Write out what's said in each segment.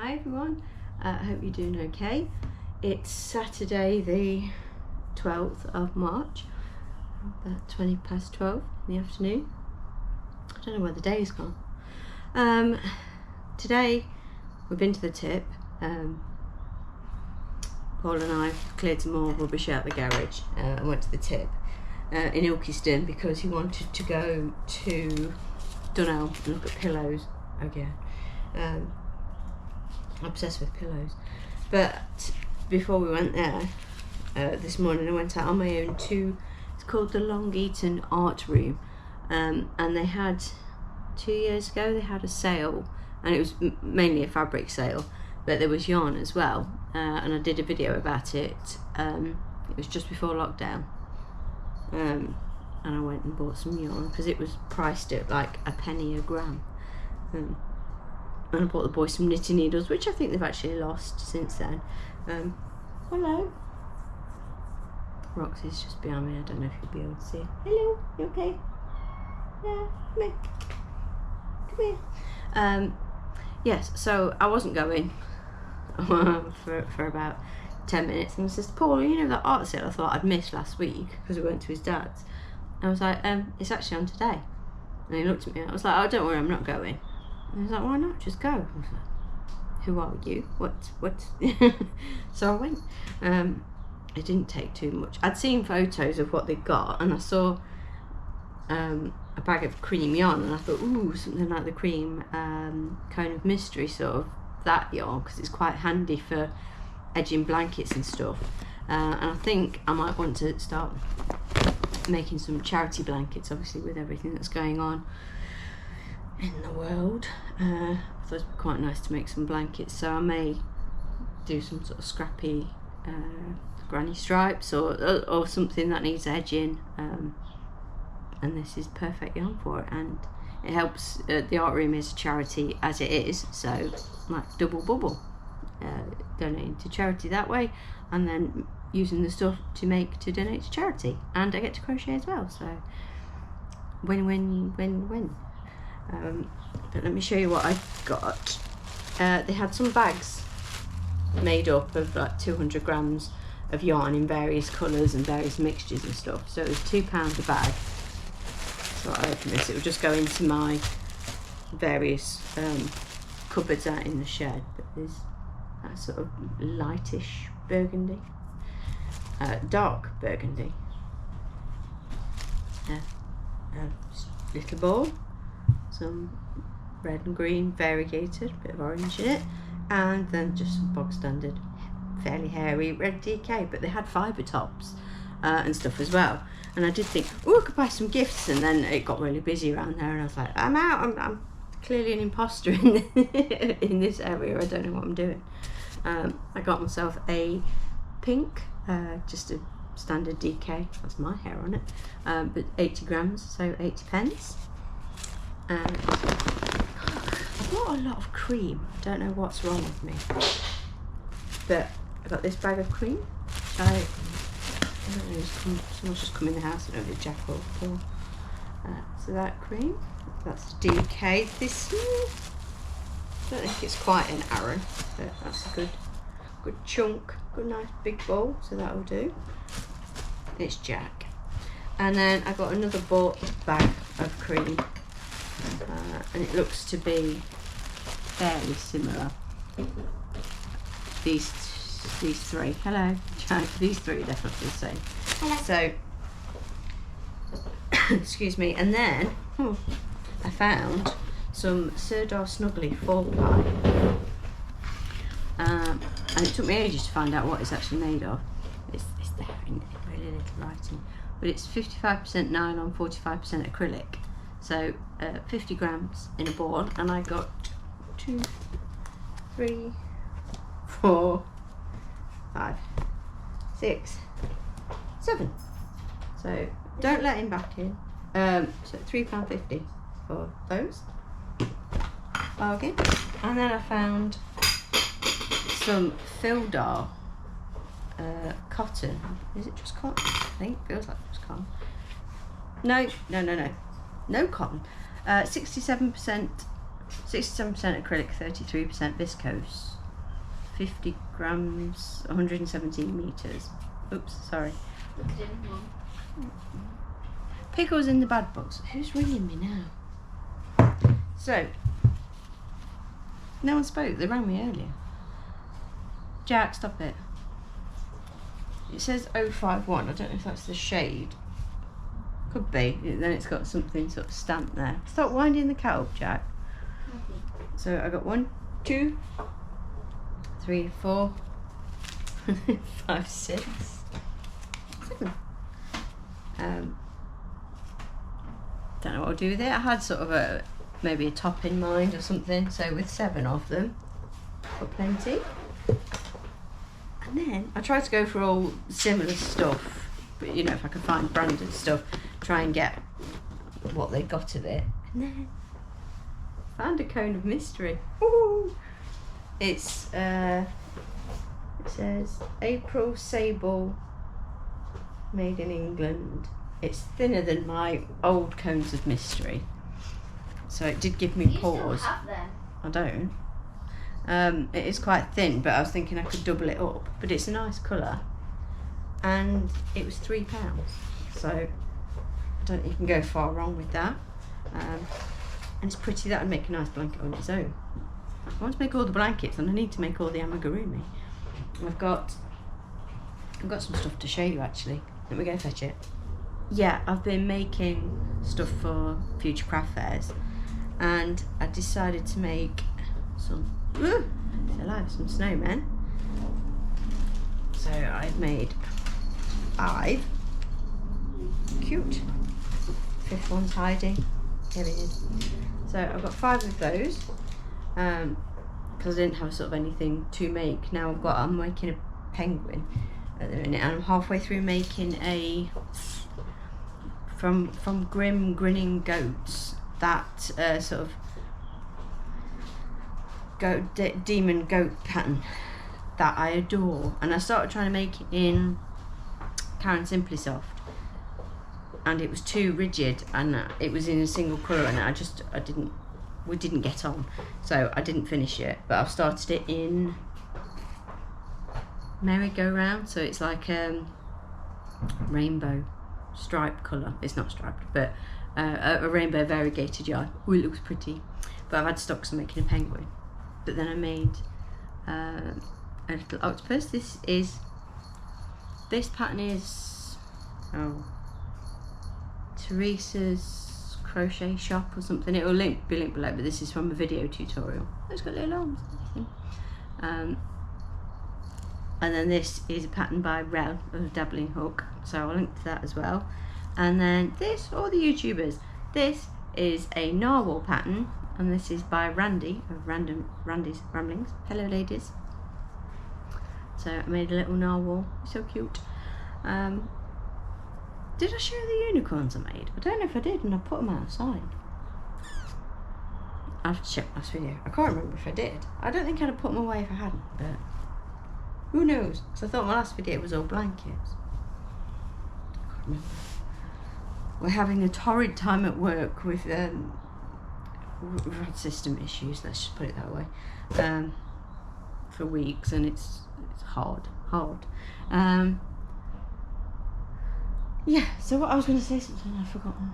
Hi everyone, I hope you're doing okay. It's Saturday the 12th of March, about 20 past 12 in the afternoon. I don't know where the day's gone. Today we've been to the tip. Paul and I cleared some more rubbish out the garage and went to the tip in Ilkeston because he wanted to go to Dunelm and look at pillows again. Obsessed with pillows. But before we went there this morning, I went out on my own to, it's called the Long Eaton Art Room, and they had 2 years ago they had a sale, and it was mainly a fabric sale, but there was yarn as well, and I did a video about it. It was just before lockdown, and I went and bought some yarn because it was priced at like a penny a gram. And I bought the boys some knitting needles, which I think they've actually lost since then. Hello. Roxy's just behind me. I don't know if you'll be able to see her. Hello, you okay? Yeah, come here. Come here. Yes, so I wasn't going for about 10 minutes, and I said, Paul, you know that art sale I thought I'd missed last week because we went to his dad's? I was like, it's actually on today. And he looked at me and I was like, oh, don't worry, I'm not going. And he was like, why not? Just go. I was like, who are you? What? So I went. It didn't take too much. I'd seen photos of what they got, and I saw a bag of cream yarn, and I thought, ooh, something like the cream Cone of Mystery, sort of that yarn, because it's quite handy for edging blankets and stuff. And I think I might want to start making some charity blankets, obviously with everything that's going on in the world. I thought it'd be quite nice to make some blankets, so I may do some sort of scrappy granny stripes or something that needs edging, and this is perfect yarn for it, and it helps. The art room is a charity as it is, so like double bubble, donating to charity that way, and then using the stuff to donate to charity, and I get to crochet as well, so win. But let me show you what I got. They had some bags made up of like 200 grams of yarn in various colours and various mixtures and stuff, so it was £2 a bag. So I opened this, it would just go into my various cupboards out in the shed. But there's that sort of lightish burgundy, dark burgundy, little ball, some red and green variegated, bit of orange in it, and then just some bog standard fairly hairy red DK, but they had fibre tops and stuff as well, and I did think, oh, I could buy some gifts, and then it got really busy around there and I was like, I'm out, I'm clearly an imposter in this area, I don't know what I'm doing. I got myself a pink, just a standard DK, that's my hair on it, but 80 grams, so 80 pence. And I've got a lot of cream, I don't know what's wrong with me, but I got this bag of cream. I don't know, someone's just come in the house, I don't know if it's Jack or Paul. So that cream, that's DK. This, I don't think it's quite an Aran, but that's a good chunk, good nice big bowl, so that'll do. It's Jack. And then I got another bag of cream, and it looks to be fairly similar. These three, hello Jack, these three are definitely the same. Hello. So excuse me, and then I found some Sirdar Snuggly 4-ply, and it took me ages to find out what it's actually made of. It's there in really little writing, but it's 55% nylon, 45% acrylic, so 50 grams in a ball, and I got 2, 3, 4, 5, 6, 7. So don't let him back in. So £3.50 for those. Bargain. And then I found some Fildar cotton. Is it just cotton? I think it feels like just cotton. No cotton. 67% 67% acrylic, 33% viscose, 50 grams, 117 meters. Oops, sorry. Look at him, Mum. Pickles in the bad books. Who's ringing me now? So, no one spoke. They rang me earlier. Jack, stop it. It says 051. I don't know if that's the shade. Could be. Then it's got something sort of stamped there. Stop winding the cat up, Jack. So I got 1, 2, 3, 4, 5, 6, 7. Don't know what I'll do with it. I had sort of maybe a top in mind or something. So with 7 of them, got plenty. And then I tried to go for all similar stuff, but you know, if I could find branded stuff, try and get what they got of it. And then found a cone of mystery. Woo! It's it says April Sable, made in England. It's thinner than my old cones of mystery, so it did give me pause. Still have them? I don't. It is quite thin, but I was thinking I could double it up. But it's a nice colour, and it was £3, so I don't think you can go far wrong with that. And it's pretty. That would make a nice blanket on its own. I want to make all the blankets, and I need to make all the amigurumi. I've got some stuff to show you actually. Let me go fetch it. Yeah, I've been making stuff for future craft fairs, and I decided to make some some snowmen. So I've made 5. Cute. 5th one's hiding. Here it is. So I've got 5 of those because I didn't have sort of anything to make. Now I'm making a penguin at the minute, and I'm halfway through making a from Grim Grinning Goats, that sort of demon goat pattern that I adore, and I started trying to make it in Karen Simply Soft, and it was too rigid, and it was in a single colour, and we didn't get on, so I didn't finish it. But I've started it in merry-go-round, so it's like rainbow stripe colour. It's not striped, but a rainbow variegated yarn. Oh, it looks pretty. But I've had to stop because I'm making a penguin. But then I made a little octopus. This pattern is Teresa's crochet shop or something. It will be linked below, but this is from a video tutorial. It's got little arms and everything. And then this is a pattern by Rel of Dabbling Hook, so I'll link to that as well. And then this, all the YouTubers, this is a narwhal pattern, and this is by Randy of Randy's Ramblings. Hello ladies. So I made a little narwhal, so cute. Did I show the unicorns I made? I don't know if I did, and I put them outside. I have to check last video. I can't remember if I did. I don't think I'd have put them away if I hadn't, but who knows? Because I thought my last video was all blankets. I can't remember. We're having a torrid time at work with we've had system issues, let's just put it that way, for weeks, and it's hard. Yeah, so what I was going to say something I've forgotten.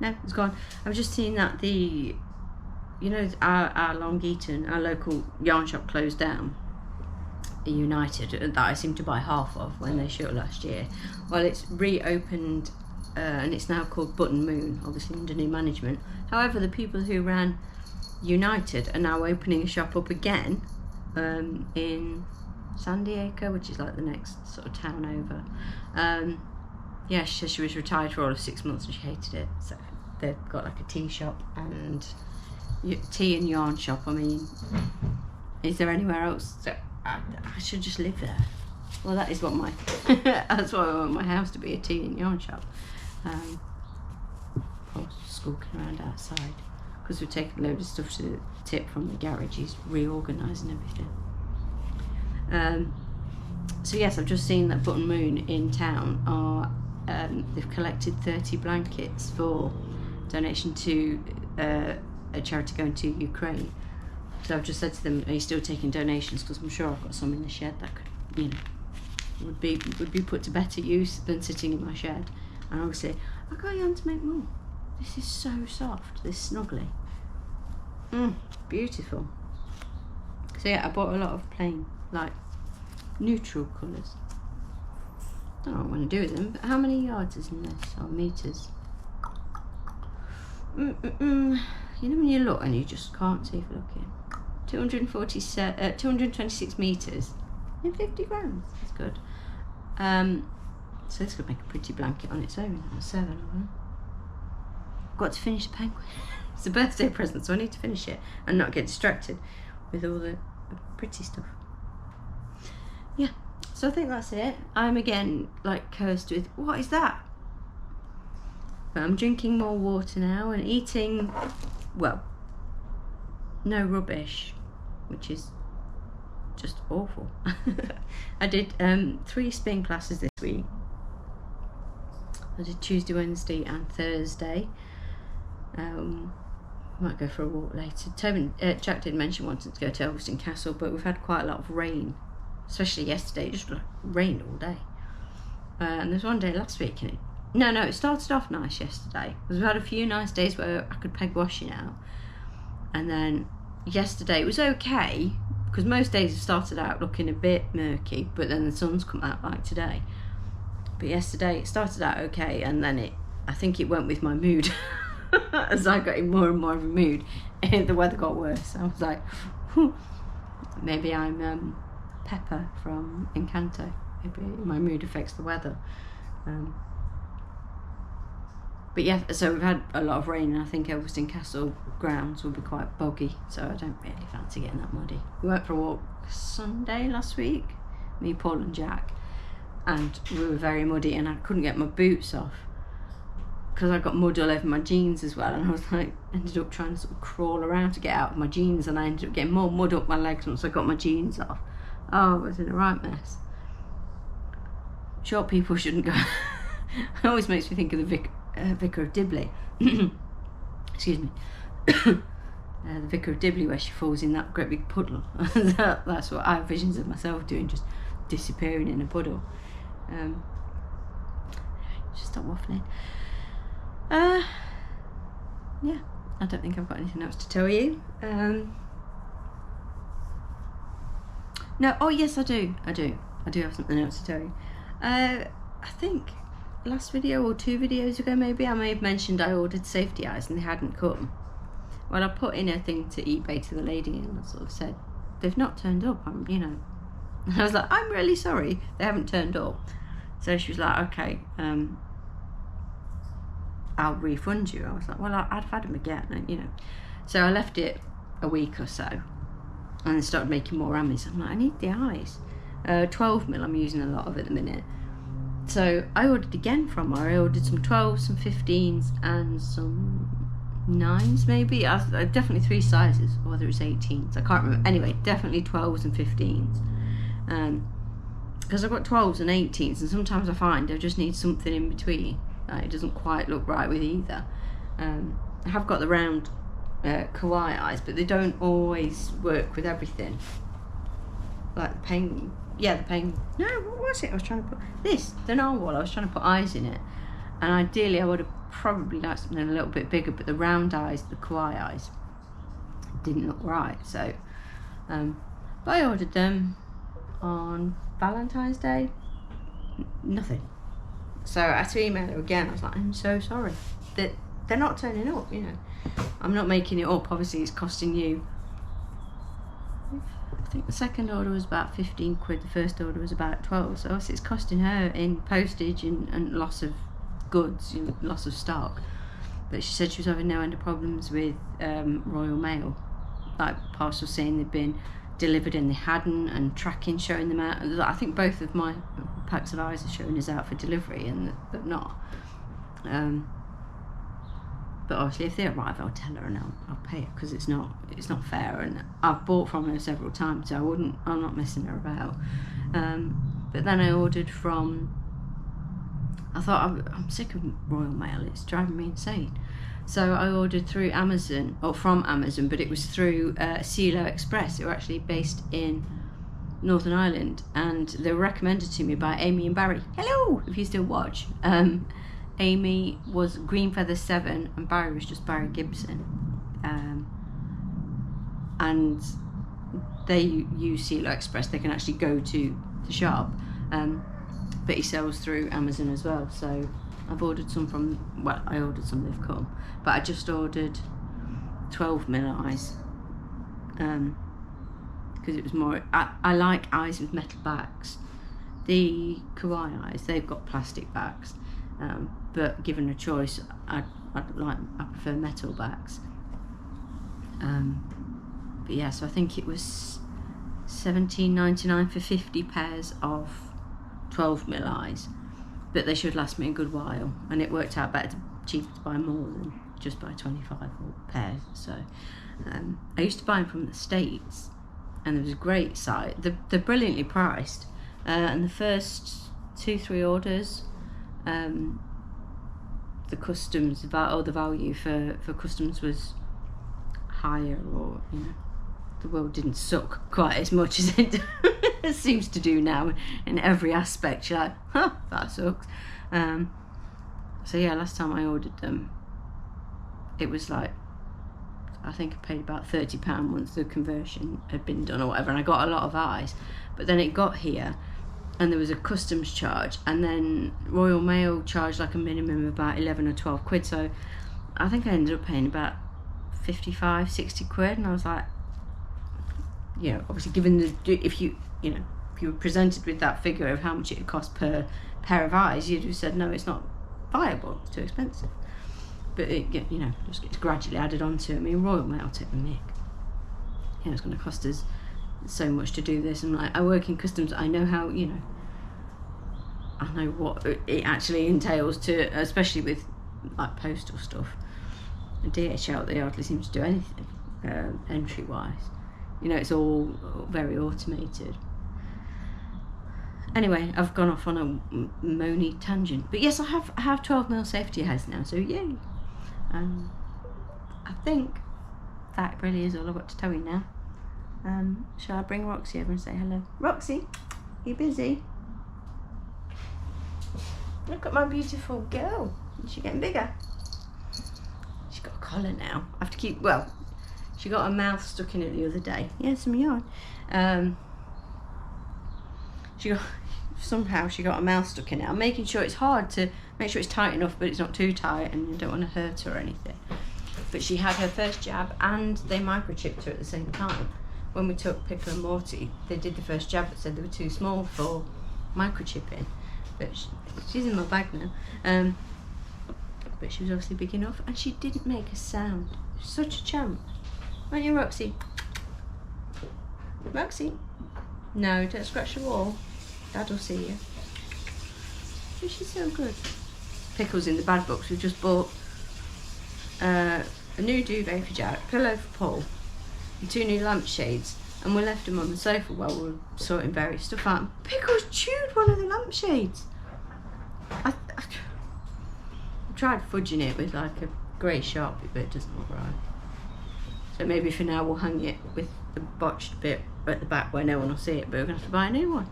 No, it's gone. I was just seeing that our Long Eaton, our local yarn shop closed down, United, that I seemed to buy half of when they shut last year. Well, it's reopened and it's now called Button Moon, obviously under new management. However, the people who ran United are now opening a shop up again in San Diego, which is like the next sort of town over. Yeah, she said she was retired for all of 6 months and she hated it. So they've got like a tea shop and tea and yarn shop. I mean, is there anywhere else? So I should just live there. Well, that is what that's what I want my house to be, a tea and yarn shop. Or skulking around outside because we've taken a load of stuff to the tip from the garage. He's reorganising everything. So yes, I've just seen that Button Moon in town they've collected 30 blankets for donation to a charity going to Ukraine. So I've just said to them, are you still taking donations? Because I'm sure I've got some in the shed that could, you know, would be put to better use than sitting in my shed. And obviously I got Jan to make more. This is so soft, this snuggly. Beautiful. So yeah, I bought a lot of plain, like neutral colours. Don't know what I want to do with them, but how many yards is in this, or meters? You know when you look and you just can't see for looking. 226 meters in 50 grams. That's good. So this could make a pretty blanket on its own. That's 7. I've got to finish the penguin. It's a birthday present, so I need to finish it and not get distracted with all the pretty stuff. Yeah, so I think that's it. I'm again like cursed with, what is that? But I'm drinking more water now and eating, well, no rubbish, which is just awful. I did 3 spin classes this week. I did Tuesday, Wednesday and Thursday. Might go for a walk later. Jack did mention wanting to go to Elveston Castle, but we've had quite a lot of rain, especially yesterday. It just rained all day. And there's one day last week, and it started off nice yesterday. We've had a few nice days where I could peg washing out, and then yesterday it was okay because most days have started out looking a bit murky, but then the sun's come out like today. But yesterday it started out okay, and then I think it went with my mood. As I got in more and more of a mood, the weather got worse. I was like, maybe I'm Pepper from Encanto. Maybe my mood affects the weather. But yeah, so we've had a lot of rain, and I think Elveston Castle grounds will be quite boggy, so I don't really fancy getting that muddy. We went for a walk Sunday last week, me, Paul and Jack, and we were very muddy, and I couldn't get my boots off because I got mud all over my jeans as well, and I was like, ended up trying to sort of crawl around to get out of my jeans, and I ended up getting more mud up my legs once I got my jeans off. Oh, I was in a right mess. Short people shouldn't go. It always makes me think of the Vicar of Dibley. Excuse me. The Vicar of Dibley, where she falls in that great big puddle. That's what I have visions of myself doing, just disappearing in a puddle. Just stop waffling. Yeah, I don't think I've got anything else to tell you. No, oh yes, I do have something else to tell you. I think last video or 2 videos ago maybe, I may have mentioned I ordered safety eyes and they hadn't come. Well, I put in a thing to eBay to the lady, and I sort of said, they've not turned up, and I was like, I'm really sorry, they haven't turned up. So she was like, okay, I'll refund you. I was like, well, I'd have had them again, So I left it a week or so, and then started making more amis. I'm like, I need the eyes. 12mm, I'm using a lot of at the minute. So I ordered again from her. I ordered some 12s, some 15s, and some 9s maybe. Definitely 3 sizes, or whether it's 18s, I can't remember. Anyway, definitely 12s and 15s. Because I've got 12s and 18s, and sometimes I find I just need something in between. It doesn't quite look right with either. I have got the round kawaii eyes, but they don't always work with everything. Like the penguin. Yeah, the penguin. No, what was it? I was trying to put the narwhal. I was trying to put eyes in it, and ideally I would have probably liked something a little bit bigger, but the round eyes, the kawaii eyes, didn't look right. So, but I ordered them on Valentine's Day. Nothing. So I had to email her again. I was like, I'm so sorry that they're not turning up. I'm not making it up. Obviously, it's costing you. I think the second order was about 15 quid. The first order was about 12. So obviously, it's costing her in postage and loss of goods, loss of stock. But she said she was having no end of problems with Royal Mail, like parcels saying they'd been delivered and they hadn't, and tracking showing them out. I think both of my packs of eyes are showing us out for delivery, and they're not. But obviously, if they arrive, I'll tell her and I'll pay it, because it's not fair. And I've bought from her several times, so I'm not messing her about. But then I ordered from. I thought I'm sick of Royal Mail. It's driving me insane. So I ordered through Amazon, or from Amazon, but it was through CeeLo Express. They were actually based in Northern Ireland, and they were recommended to me by Amy and Barry. Hello, if you still watch. Amy was Green Feather 7 and Barry was just Barry Gibson. And they use CeeLo Express. They can actually go to the shop, but he sells through Amazon as well. So I've ordered some from, well, I ordered some, they've come, but I just ordered 12mm eyes, because it was more, I like eyes with metal backs. The kawaii eyes, they've got plastic backs, but given a choice, I prefer metal backs. But yeah, so I think it was $17.99 for 50 pairs of 12mm eyes, but they should last me a good while, and it worked out cheaper to buy more than just buy 25 pairs. So I used to buy them from the States, and there was a great site. They're brilliantly priced, and the first 2-3 orders, the customs the value for customs was higher, or you know, the world didn't suck quite as much as it seems to do now in every aspect. You're like, huh, that sucks. So yeah, last time I ordered them, it was like, I think I paid about £30 once the conversion had been done or whatever, and I got a lot of eyes. But then it got here, and there was a customs charge, and then Royal Mail charged like a minimum of about 11 or 12 quid. So I think I ended up paying about 55, 60 quid, and I was like, you know, obviously given if you were presented with that figure of how much it would cost per pair of eyes, you'd have said, no, it's not viable, it's too expensive. But it, you know, just gets gradually added onto it. I mean, Royal Mail took the mick. You know, it's going to cost us so much to do this, and like, I work in customs, I know how, you know, I know what it actually entails to, especially with like postal stuff. And DHL, they hardly seem to do anything entry wise. You know, it's all very automated. Anyway, I've gone off on a moany tangent. But yes, I have 12mm safety hairs now, so yay. I think that really is all I've got to tell you now. Shall I bring Roxy over and say hello? Roxy, you busy? Look at my beautiful girl. Is she getting bigger? She's got a collar now. I have to keep, well, she got her mouth stuck in it the other day. Yeah, some yarn. Somehow she got her mouth stuck in it. I'm making sure it's hard to make sure it's tight enough, but it's not too tight, and you don't want to hurt her or anything. But she had her first jab, and they microchipped her at the same time. When we took Pickle and Morty, they did the first jab, but said they were too small for microchipping. But she's in my bag now. But she was obviously big enough, and she didn't make a sound. Such a champ. Aren't you, Roxy? Roxy? No, don't scratch the wall. Dad will see you. Oh, she's so good. Pickle's in the bad books. We've just bought a new duvet for Jack, pillow for Paul, and 2 new lampshades, and we left them on the sofa while we were sorting various stuff out. Pickle's chewed one of the lampshades. I tried fudging it with like a grey Sharpie, but it doesn't look right. So maybe for now we'll hang it with the botched bit at the back where no one will see it, but we're going to have to buy a new one.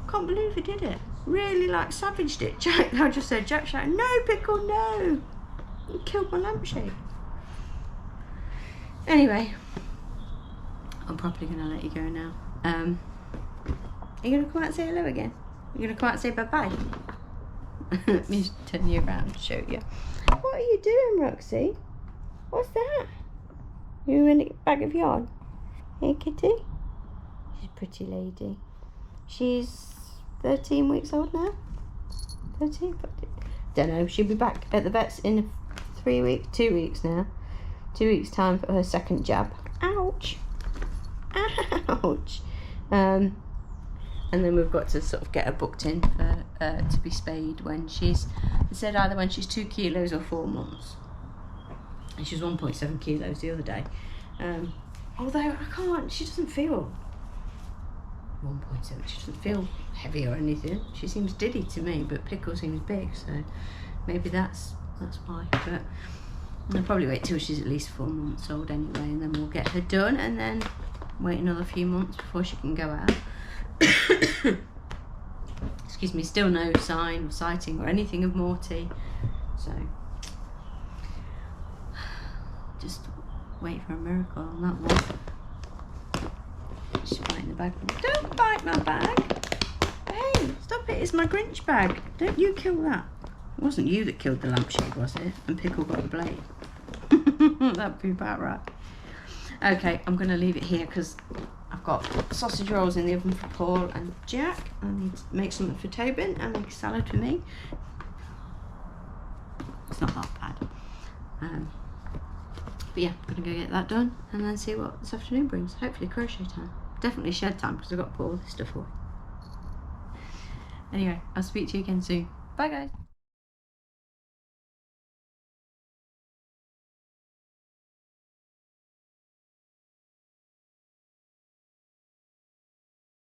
Can't believe he did it. Really like savaged it. Jack, I just said, Jack shouted, no, Pickle, no. You killed my lampshade. Anyway, I'm probably going to let you go now. Are you going to come out and say hello again? You're going to come out and say bye-bye? Let me just turn you around and show you. What are you doing, Roxy? What's that? You in a bag of yarn? Hey, kitty? She's a pretty lady. She's 13 weeks old now? 13? Don't know. She'll be back at the vet's in 2 weeks now. 2 weeks time for her second jab. Ouch! Ouch! And then we've got to sort of get her booked in for to be spayed when she's, they said either when she's 2 kilos or 4 months. And she was 1.7 kilos the other day. Although I can't, she doesn't feel 1.7, she doesn't feel heavy or anything. She seems diddy to me, but Pickle seems big, so maybe that's that's why. But I'll probably wait till she's at least 4 months old anyway, and then we'll get her done, and then wait another few months before she can go out. Excuse me, still no sign of sighting or anything of Morty, so just wait for a miracle on that one. She's biting the bag. Don't bite my bag! Hey, stop it, it's my Grinch bag. Don't you kill that. It wasn't you that killed the lampshade, was it? And Pickle got the blade. That'd be about right. Okay, I'm going to leave it here because I've got sausage rolls in the oven for Paul and Jack. I need to make something for Tobin and make a salad for me. It's not that bad. But yeah, I'm going to go get that done and then see what this afternoon brings. Hopefully crochet time. Definitely shed time because I've got to put all this stuff away. Anyway, I'll speak to you again soon. Bye guys.